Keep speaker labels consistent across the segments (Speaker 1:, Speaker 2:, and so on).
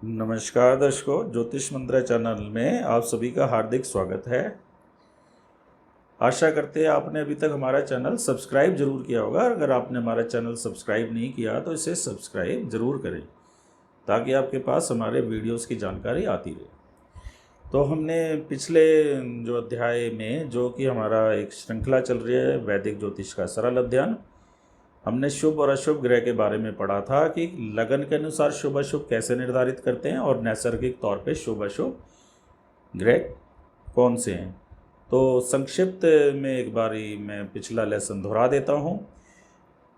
Speaker 1: नमस्कार दर्शकों, ज्योतिष मंत्रा चैनल में आप सभी का हार्दिक स्वागत है। आशा करते हैं आपने अभी तक हमारा चैनल सब्सक्राइब जरूर किया होगा। अगर आपने हमारा चैनल सब्सक्राइब नहीं किया तो इसे सब्सक्राइब जरूर करें ताकि आपके पास हमारे वीडियोस की जानकारी आती रहे। तो हमने पिछले जो अध्याय में, जो कि हमारा एक श्रृंखला चल रही है वैदिक ज्योतिष का सरल अध्ययन, हमने शुभ और अशुभ ग्रह के बारे में पढ़ा था कि लगन के अनुसार शुभ अशुभ कैसे निर्धारित करते हैं और नैसर्गिक तौर पे शुभ अशुभ ग्रह कौन से हैं। तो संक्षिप्त में एक बारी मैं पिछला लेसन दोहरा देता हूँ।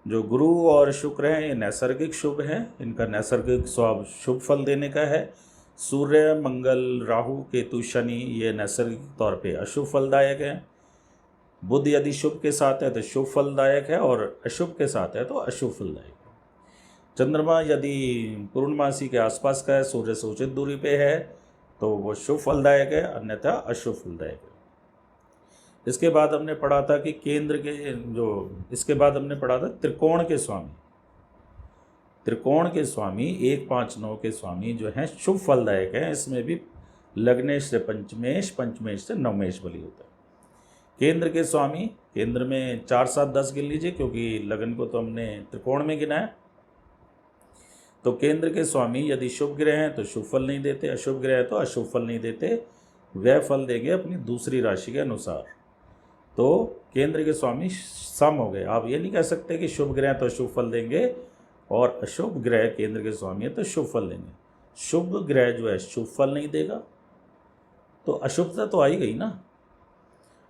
Speaker 1: जो गुरु और शुक्र हैं ये नैसर्गिक शुभ हैं, इनका नैसर्गिक स्वभाव शुभ फल देने का है। सूर्य, मंगल, राहु, केतु, शनि ये नैसर्गिक तौर पे अशुभ फलदायक हैं। बुध यदि शुभ के साथ है तो शुभ फलदायक है और अशुभ के साथ है तो अशुभ फलदायक है। चंद्रमा यदि पूर्णमासी के आसपास का है, सूर्य से उचित दूरी पे है तो वो शुभ फलदायक है, अन्यथा अशुभ फलदायक है। इसके बाद हमने पढ़ा था कि इसके बाद हमने पढ़ा था त्रिकोण के स्वामी। त्रिकोण के स्वामी 1, 5, 9 के स्वामी जो हैं शुभ फलदायक हैं। इसमें भी लग्नेश से पंचमेश, पंचमेश से नवमेश बलि होता है। केंद्र के स्वामी, केंद्र में 4, 7, 10 गिन लीजिए क्योंकि लगन को तो हमने त्रिकोण में गिना है। तो केंद्र के स्वामी यदि शुभ ग्रह हैं तो शुभ फल नहीं देते, अशुभ ग्रह है तो अशुभ फल नहीं देते, वह फल देंगे अपनी दूसरी राशि के अनुसार। तो केंद्र के स्वामी सम हो गए। आप ये नहीं कह सकते कि शुभ ग्रह तो शुभ फल देंगे और अशुभ ग्रह केंद्र के स्वामी है तो शुभ फल देंगे। शुभ ग्रह जो है शुभ फल नहीं देगा तो अशुभता तो आई गई ना,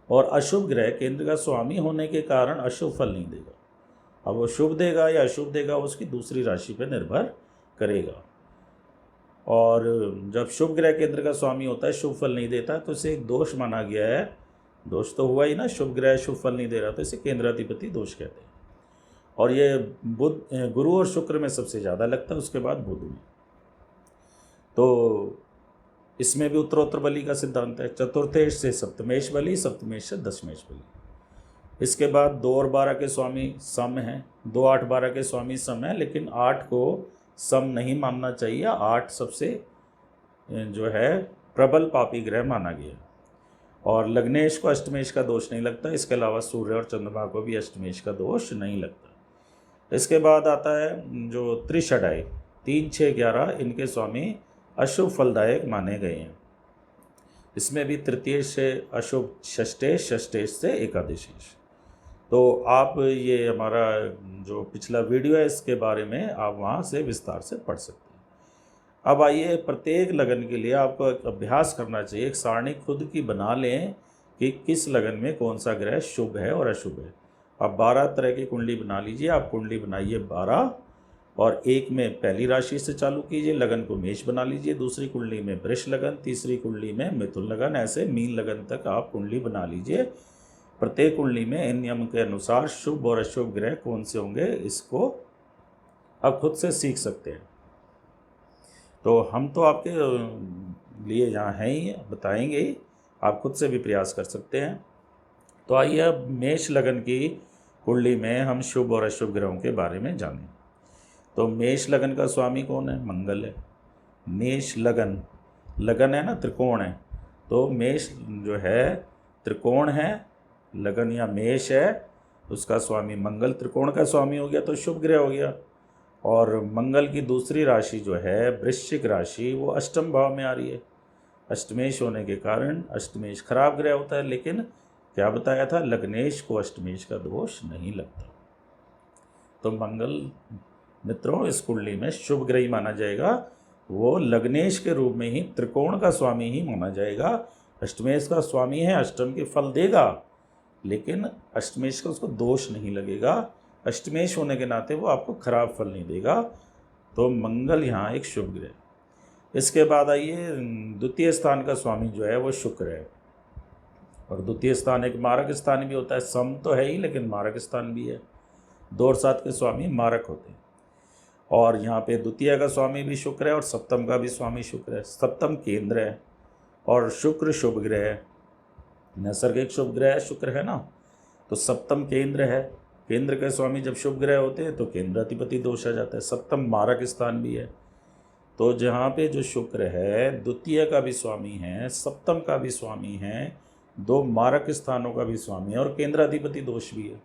Speaker 1: और अशुभ ग्रह केंद्र का स्वामी होने के कारण अशुभ फल नहीं देगा। अब वो शुभ देगा या अशुभ देगा उसकी दूसरी राशि पर निर्भर करेगा। और जब शुभ ग्रह केंद्र का स्वामी होता है शुभ फल नहीं देता तो इसे एक दोष माना गया है। दोष तो हुआ ही ना, शुभ ग्रह शुभ फल नहीं दे रहा तो इसे केंद्राधिपति दोष कहते हैं। और ये गुरु और शुक्र में सबसे ज़्यादा लगता है, उसके बाद बुध में। तो इसमें भी उत्तरोत्तर बलि का सिद्धांत है। चतुर्थेश से सप्तमेश बलि, सप्तमेश से दशमेश बलि। इसके बाद 2 और 12 के स्वामी सम हैं। 2, 8, 12 के स्वामी सम हैं, लेकिन 8 को सम नहीं मानना चाहिए। 8 सबसे जो है प्रबल पापी ग्रह माना गया। और लग्नेश को अष्टमेश का दोष नहीं लगता। इसके अलावा सूर्य और चंद्रमा को भी अष्टमेश का दोष नहीं लगता। इसके बाद आता है जो त्रिषडाई, 3, 6, 11, इनके स्वामी अशुभ फलदायक माने गए हैं। इसमें भी तृतीय से अशुभ, षष्ठेश, षष्ठेश से एकादशेश। तो आप ये हमारा जो पिछला वीडियो है इसके बारे में आप वहाँ से विस्तार से पढ़ सकते हैं। अब आइए, प्रत्येक लगन के लिए आपको एक अभ्यास करना चाहिए। एक सारणी खुद की बना लें कि किस लगन में कौन सा ग्रह शुभ है और अशुभ है। आप 12 तरह की कुंडली बना लीजिए। आप कुंडली बनाइए 12 और एक में पहली राशि से चालू कीजिए। लगन को मेष बना लीजिए, दूसरी कुंडली में वृष लगन, तीसरी कुंडली में मिथुन लगन, ऐसे मीन लगन तक आप कुंडली बना लीजिए। प्रत्येक कुंडली में इन नियम के अनुसार शुभ और अशुभ ग्रह कौन से होंगे इसको आप खुद से सीख सकते हैं। तो हम तो आपके लिए यहाँ हैं ही, बताएंगे ही, आप खुद से भी प्रयास कर सकते हैं। तो आइए अब मेष लगन की कुंडली में हम शुभ और अशुभ ग्रहों के बारे में जानें। तो मेष लगन का स्वामी कौन है? मंगल है। मेष लगन, लगन है ना, त्रिकोण है, तो मेष जो है त्रिकोण है, लगन या मेष है, उसका स्वामी मंगल त्रिकोण का स्वामी हो गया तो शुभ ग्रह हो गया। और मंगल की दूसरी राशि जो है वृश्चिक राशि, वो अष्टम भाव में आ रही है। अष्टमेश होने के कारण अष्टमेश खराब ग्रह होता है, लेकिन क्या बताया था, लग्नेश को अष्टमेश का दोष नहीं लगता। तो मंगल मित्रों इस कुंडली में शुभ ग्रह ही माना जाएगा। वो लग्नेश के रूप में ही त्रिकोण का स्वामी ही माना जाएगा। अष्टमेश का स्वामी है, अष्टम के फल देगा, लेकिन अष्टमेश का उसको दोष नहीं लगेगा। अष्टमेश होने के नाते वो आपको खराब फल नहीं देगा। तो मंगल यहाँ एक शुभ ग्रह। इसके बाद आइए, द्वितीय स्थान का स्वामी जो है वो शुक्र है। और द्वितीय स्थान एक मारक स्थान भी होता है। सम तो है ही लेकिन मारक स्थान भी है। 2 और 7 के स्वामी मारक होते हैं। और यहाँ पे द्वितीय का स्वामी भी शुक्र है और सप्तम का भी स्वामी शुक्र है। सप्तम केंद्र है और शुक्र शुभ ग्रह है, नैसर्गिक शुभ ग्रह शुक्र है ना, तो सप्तम केंद्र है। केंद्र के स्वामी जब शुभ ग्रह होते हैं तो केंद्राधिपति दोष आ जाता है। सप्तम मारक स्थान भी है। तो जहाँ पे जो शुक्र है द्वितीय का भी स्वामी है, सप्तम का भी स्वामी है, 2 मारक स्थानों का भी स्वामी है और केंद्राधिपति दोष भी है।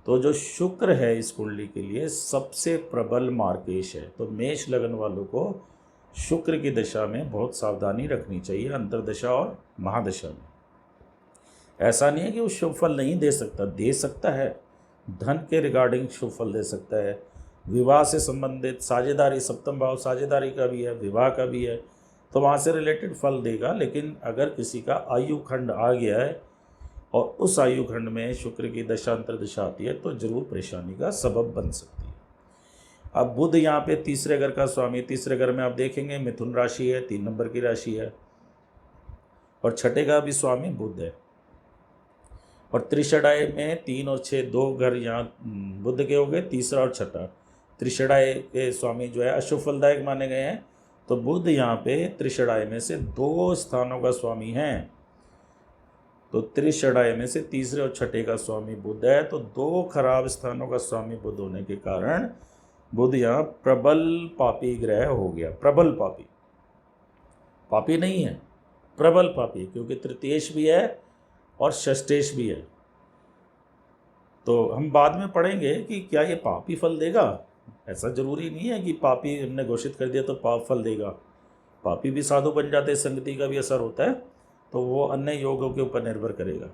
Speaker 1: तो जो शुक्र है इस कुंडली के लिए सबसे प्रबल मार्केश है। तो मेष लगन वालों को शुक्र की दशा में बहुत सावधानी रखनी चाहिए, अंतर्दशा और महादशा में। ऐसा नहीं है कि वो शुभ फल नहीं दे सकता, दे सकता है। धन के रिगार्डिंग शुभ फल दे सकता है, विवाह से संबंधित साझेदारी, सप्तम भाव साझेदारी का भी है, विवाह का भी है, तो वहाँ से रिलेटेड फल देगा। लेकिन अगर किसी का आयु खंड आ गया है और उस आयु खंड में शुक्र की दशा अंतर्दशा आती है तो जरूर परेशानी का सबब बन सकती है। अब बुध यहाँ पे तीसरे घर का स्वामी, तीसरे घर में आप देखेंगे मिथुन राशि है, 3 नंबर की राशि है और छठे का भी स्वामी बुध है। और त्रिषडाय में 3 और 6 2 घर यहाँ बुध के हो गए, तीसरा और छठा। त्रिषडाय के स्वामी जो है अशुभ फलदायक माने गए हैं, तो बुध यहाँ पे त्रिषडाय में से 2 स्थानों का स्वामी है। तो त्रिषडाय में से तीसरे और छठे का स्वामी बुध है, तो 2 खराब स्थानों का स्वामी बुध होने के कारण बुध यहाँ प्रबल पापी ग्रह हो गया। प्रबल पापी, पापी नहीं है, प्रबल पापी, क्योंकि तृतीयेश भी है और षष्ठेश भी है। तो हम बाद में पढ़ेंगे कि क्या ये पापी फल देगा। ऐसा जरूरी नहीं है कि पापी हमने घोषित कर दिया तो पाप फल देगा। पापी भी साधु बन जाते हैं, संगति का भी असर होता है, तो वो अन्य योगों के ऊपर निर्भर करेगा।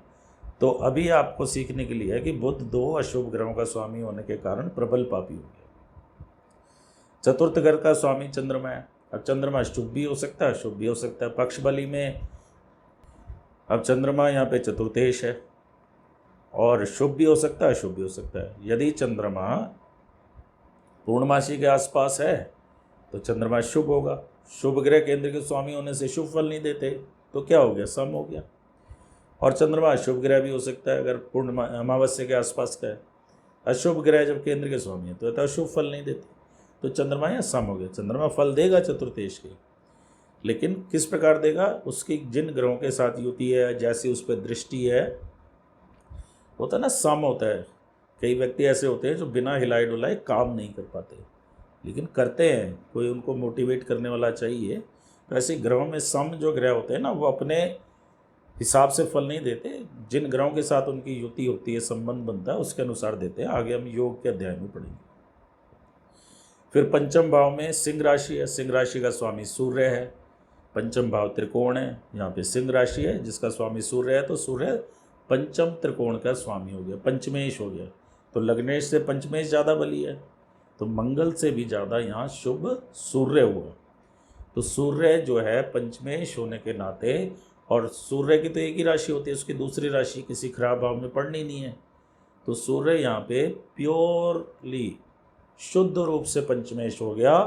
Speaker 1: तो अभी आपको सीखने के लिए है कि बुध 2 अशुभ ग्रहों का स्वामी होने के कारण प्रबल पापी हो गया। चतुर्थ घर का स्वामी चंद्रमा है। अब चंद्रमा शुभ भी हो सकता है, अशुभ भी हो सकता है। पक्ष बली में अब चंद्रमा यहाँ पे चतुर्थेश है और शुभ भी हो सकता है, अशुभ भी हो सकता है। यदि चंद्रमा पूर्णमासी के आसपास है तो चंद्रमा शुभ होगा। शुभ ग्रह केंद्र के स्वामी होने से शुभ फल नहीं देते, तो क्या हो गया, सम हो गया। और चंद्रमा अशुभ ग्रह भी हो सकता है अगर पूर्ण अमावस्या के आसपास का है। अशुभ ग्रह जब केंद्र के स्वामी है तो अशुभ फल नहीं देते, तो चंद्रमा यहाँ सम हो गया। चंद्रमा फल देगा चतुर्थेश के, लेकिन किस प्रकार देगा, उसकी जिन ग्रहों के साथ युति है, जैसी उस पर दृष्टि है, होता है ना, सम होता है। कई व्यक्ति ऐसे होते हैं जो बिना हिलाए डुलाए काम नहीं कर पाते, लेकिन करते हैं, कोई उनको मोटिवेट करने वाला चाहिए। तो ऐसे ग्रहों में सम जो ग्रह होते हैं ना, वो अपने हिसाब से फल नहीं देते, जिन ग्रहों के साथ उनकी युति होती है, संबंध बनता है, उसके अनुसार देते हैं। आगे हम योग के अध्याय में पढ़ेंगे। फिर पंचम भाव में सिंह राशि है। सिंह राशि का स्वामी सूर्य है। पंचम भाव त्रिकोण है, यहाँ पे सिंह राशि है जिसका स्वामी सूर्य है, तो सूर्य पंचम त्रिकोण का स्वामी हो गया, पंचमेश हो गया। तो लग्नेश से पंचमेश ज़्यादा बली है, तो मंगल से भी ज़्यादा यहाँ शुभ सूर्य हुआ। तो सूर्य जो है पंचमेश होने के नाते, और सूर्य की तो एक ही राशि होती है, उसकी दूसरी राशि किसी खराब भाव में पड़नी नहीं है। तो सूर्य यहाँ पे प्योरली शुद्ध रूप से पंचमेश हो गया,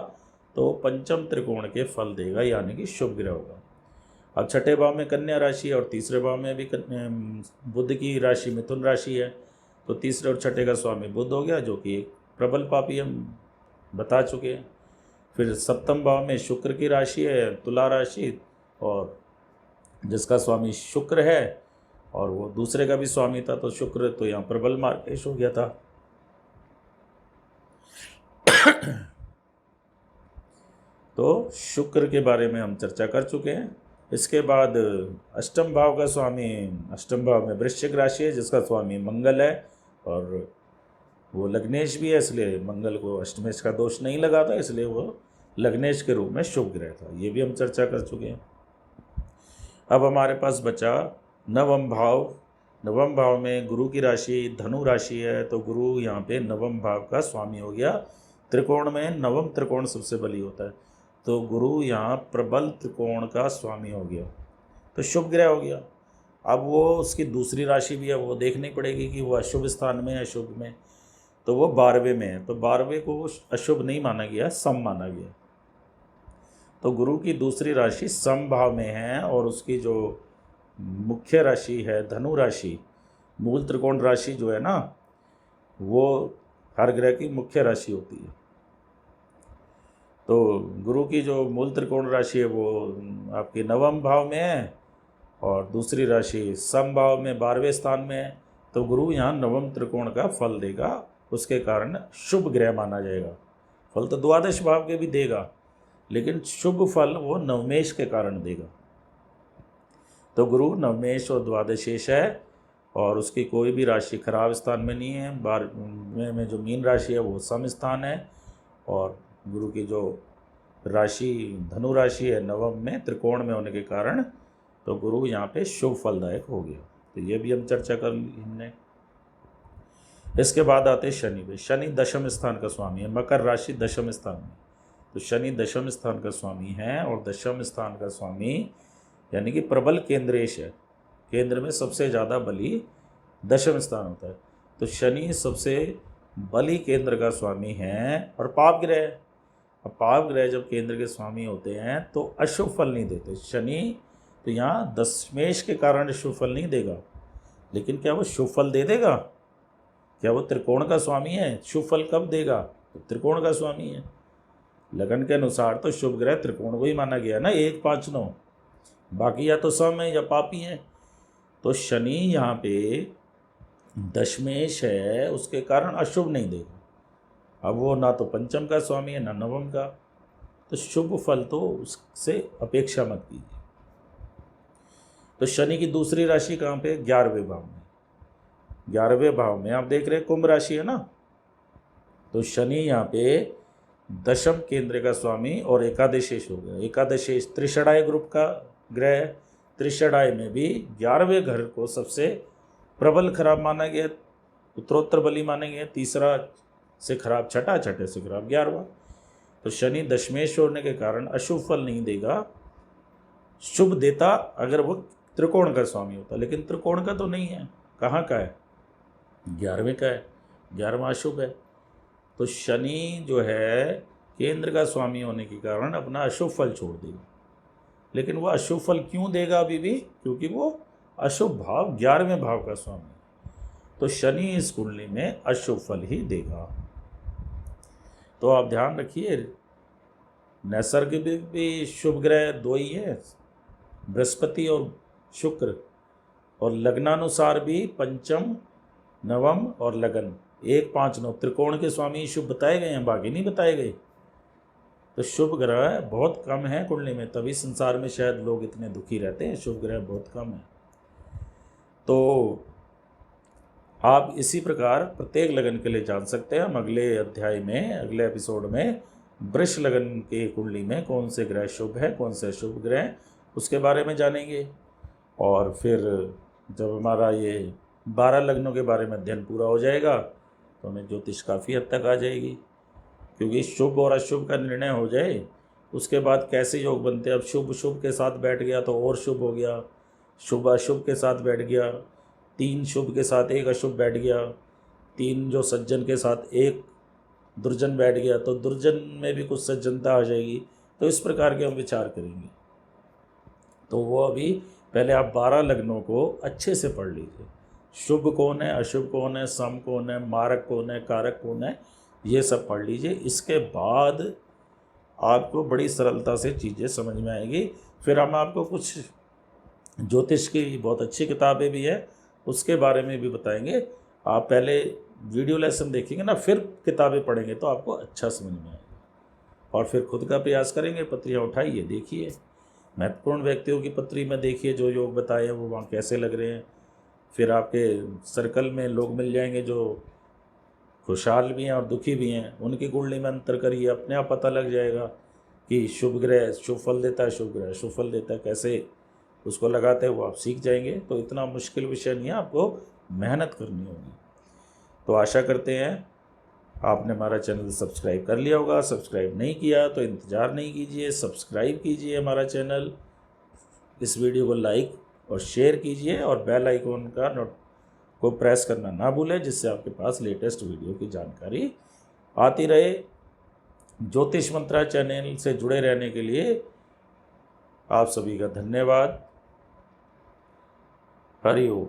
Speaker 1: तो पंचम त्रिकोण के फल देगा, यानी कि शुभ ग्रह होगा। अब छठे भाव में कन्या राशि है और तीसरे भाव में भी बुध की राशि मिथुन राशि है, तो तीसरे और छठे का स्वामी बुध हो गया, जो कि एक प्रबल पापी हम बता चुके हैं। फिर सप्तम भाव में शुक्र की राशि है तुला राशि, और जिसका स्वामी शुक्र है और वो दूसरे का भी स्वामी था, तो शुक्र तो यहाँ प्रबल मार्केश हो गया था। तो शुक्र के बारे में हम चर्चा कर चुके हैं। इसके बाद अष्टम भाव का स्वामी, अष्टम भाव में वृश्चिक राशि है जिसका स्वामी मंगल है, और वो लग्नेश भी है, इसलिए मंगल को अष्टमेश का दोष नहीं लगा था, इसलिए वो लग्नेश के रूप में शुभ ग्रह था। ये भी हम चर्चा कर चुके हैं। अब हमारे पास बचा नवम भाव। नवम भाव में गुरु की राशि धनु राशि है, तो गुरु यहाँ पे नवम भाव का स्वामी हो गया। त्रिकोण में नवम त्रिकोण सबसे बली होता है, तो गुरु यहाँ प्रबल त्रिकोण का स्वामी हो गया, तो शुभ ग्रह हो गया। अब वो उसकी दूसरी राशि भी है, वो देखनी पड़ेगी कि वो अशुभ स्थान में है, अशुभ में, तो वो 12वें में है, तो 12वें को अशुभ नहीं माना गया, सम माना गया। तो गुरु की दूसरी राशि सम भाव में है, और उसकी जो मुख्य राशि है धनु राशि, मूल त्रिकोण राशि जो है ना, वो हर ग्रह की मुख्य राशि होती है। तो गुरु की जो मूल त्रिकोण राशि है वो आपकी नवम भाव में है, और दूसरी राशि सम भाव में 12वें स्थान में है, तो गुरु यहाँ नवम त्रिकोण का फल देगा, उसके कारण शुभ ग्रह माना जाएगा। फल तो द्वादश भाव के भी देगा, लेकिन शुभ फल वो नवमेश के कारण देगा। तो गुरु नवमेश और द्वादशेश है और उसकी कोई भी राशि खराब स्थान में नहीं है। 12वें में जो मीन राशि है वो सम स्थान है और गुरु की जो राशि धनु राशि है नवम में त्रिकोण में होने के कारण तो गुरु यहाँ पे शुभ फलदायक हो गया। तो ये भी हम चर्चा कर ली हमने। इसके बाद आते शनि पे। शनि दशम स्थान का स्वामी है, मकर राशि दशम स्थान में। तो शनि दशम स्थान का स्वामी है और दशम स्थान का स्वामी यानी कि प्रबल केंद्रेश है। केंद्र में सबसे ज़्यादा बली दशम स्थान होता है। तो शनि सबसे बली केंद्र का स्वामी है और पाप ग्रह है। अब पाप ग्रह जब केंद्र के स्वामी होते हैं तो अशुभ फल नहीं देते। शनि तो यहाँ दशमेश के कारण शुभ फल नहीं देगा, लेकिन क्या वो शुभ फल दे देगा? क्या वो त्रिकोण का स्वामी है? शुभ फल कब देगा? तो त्रिकोण का स्वामी है। लगन के अनुसार तो शुभ ग्रह त्रिकोण को ही माना गया ना, 1, 5, 9। बाकी या तो सम है या पापी है। तो शनि यहाँ पे दशमेश है, उसके कारण अशुभ नहीं देगा। अब वो ना तो पंचम का स्वामी है ना नवम का, तो शुभ फल तो उससे अपेक्षा मत कीजिए। तो शनि की दूसरी राशि कहाँ पे? 11वें भाव में। 11वें भाव में आप देख रहे हैं कुंभ राशि है ना। तो शनि यहाँ पे दशम केंद्र का स्वामी और एकादशेश हो गया। एकादशेश त्रिषडाय ग्रुप का ग्रह है। त्रिषडाय में भी 11वें घर को सबसे प्रबल खराब माना गया, उत्तरोत्तर बली माने गए। तीसरा से खराब छठा, छठे से खराब 11वां। तो शनि दशमेश होने के कारण अशुभ फल नहीं देगा, शुभ देता अगर वो त्रिकोण का स्वामी होता, लेकिन त्रिकोण का तो नहीं है। कहाँ का है? 11वें का है। 11वां अशुभ है। तो शनि जो है केंद्र का स्वामी होने के कारण अपना अशुभ फल छोड़ देगा। लेकिन वो अशुभ फल क्यों देगा अभी भी? क्योंकि वो अशुभ भाव 11वें भाव का स्वामी है। तो शनि इस कुंडली में अशुभ फल ही देगा। तो आप ध्यान रखिए, नैसर्गिक भी शुभ ग्रह 2 ही है, बृहस्पति और शुक्र, और लग्नानुसार भी पंचम, नवम और लगन 1, 5, 9 त्रिकोण के स्वामी शुभ बताए गए हैं, बाकी नहीं बताए गए। तो शुभ ग्रह बहुत कम है कुंडली में, तभी संसार में शायद लोग इतने दुखी रहते हैं। शुभ ग्रह बहुत कम है। तो आप इसी प्रकार प्रत्येक लगन के लिए जान सकते हैं। हम अगले अध्याय में, अगले एपिसोड में वृष लगन के कुंडली में कौन से ग्रह शुभ है, कौन से अशुभ ग्रह, उसके बारे में जानेंगे। और फिर जब हमारा ये 12 लग्नों के बारे में अध्ययन पूरा हो जाएगा तो हमें ज्योतिष काफ़ी हद तक आ जाएगी, क्योंकि शुभ और अशुभ का निर्णय हो जाए उसके बाद कैसे योग बनते हैं। अब शुभ शुभ के साथ बैठ गया तो और शुभ हो गया, शुभ अशुभ के साथ बैठ गया, 3 शुभ के साथ 1 अशुभ बैठ गया, 3 जो सज्जन के साथ 1 दुर्जन बैठ गया, तो दुर्जन में भी कुछ सज्जनता आ जाएगी। तो इस प्रकार के हम विचार करेंगे। तो वो अभी पहले आप 12 लग्नों को अच्छे से पढ़ लीजिए। शुभ कौन है, अशुभ कौन है, सम कौन है, मारक कौन है, कारक कौन है, ये सब पढ़ लीजिए। इसके बाद आपको बड़ी सरलता से चीज़ें समझ में आएगी। फिर हम आपको कुछ ज्योतिष की बहुत अच्छी किताबें भी है, उसके बारे में भी बताएंगे। आप पहले वीडियो लेसन देखेंगे ना, फिर किताबें पढ़ेंगे तो आपको अच्छा समझ में आएगा। और फिर खुद का प्रयास करेंगे, पत्रियाँ उठाइए, देखिए महत्वपूर्ण व्यक्तियों की पत्री में देखिए, जो योग बताए हैं वो वहाँ कैसे लग रहे हैं। फिर आपके सर्कल में लोग मिल जाएंगे जो खुशहाल भी हैं और दुखी भी हैं, उनकी कुंडली में अंतर करिए, अपने आप पता लग जाएगा कि शुभ ग्रह शुभ फल देता है, शुभ ग्रह शुभ फल देता है, कैसे उसको लगाते हैं वो आप सीख जाएंगे। तो इतना मुश्किल विषय नहीं है, आपको मेहनत करनी होगी। तो आशा करते हैं आपने हमारा चैनल सब्सक्राइब कर लिया होगा। सब्सक्राइब नहीं किया तो इंतज़ार नहीं कीजिए, सब्सक्राइब कीजिए हमारा चैनल। इस वीडियो को लाइक और शेयर कीजिए और बेल आइकन का नोट को प्रेस करना ना भूलें, जिससे आपके पास लेटेस्ट वीडियो की जानकारी आती रहे। ज्योतिष मंत्रा चैनल से जुड़े रहने के लिए आप सभी का धन्यवाद। हरि ओम।